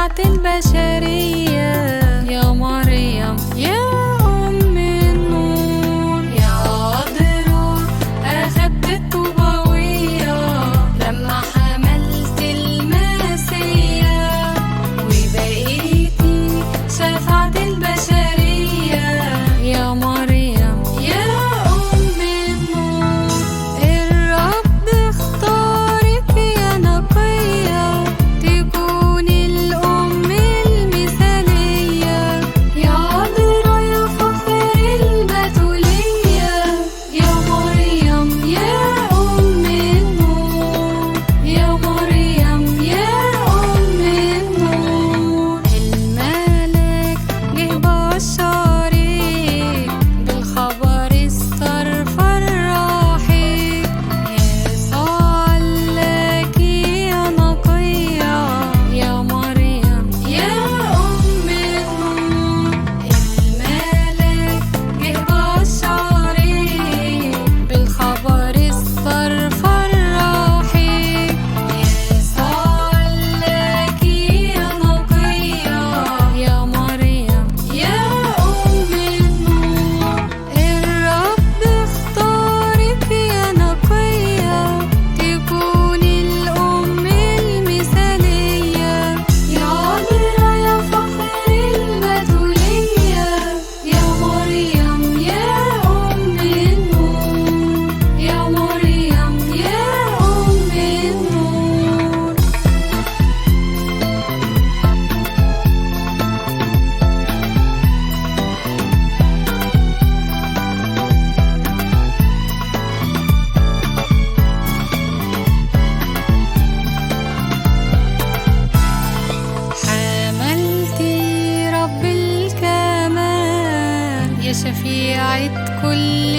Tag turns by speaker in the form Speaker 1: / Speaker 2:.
Speaker 1: شفعت البشرية يا مريم يا أم النور. يا عذراء أخدت الطوباوية لما حملت المسيا، وبقيتي شفعت البشرية يا مريم يا أم النور. الرب اختارك يا نقية تكوني الأم المثالية، يا عذراء يا فخر البتولية يا مريم يا أم النور. يا مريم يا أم النور. الملك جه بشرك بالخبر السار فرحك، يسوع لك يا نقية يا مريم يا أم النور. الملك جه بشرك بالخبر السار فرحك، يسوع لك يا نقية يا مريم يا أم النور. الرب اختارك يا نقية تكوني الأم المثالية، يا عذراء يا فخر البتولية يا مريم يا أم النور. يا مريم يا أم النور. حملتي رب الكمال يا شفيعة كل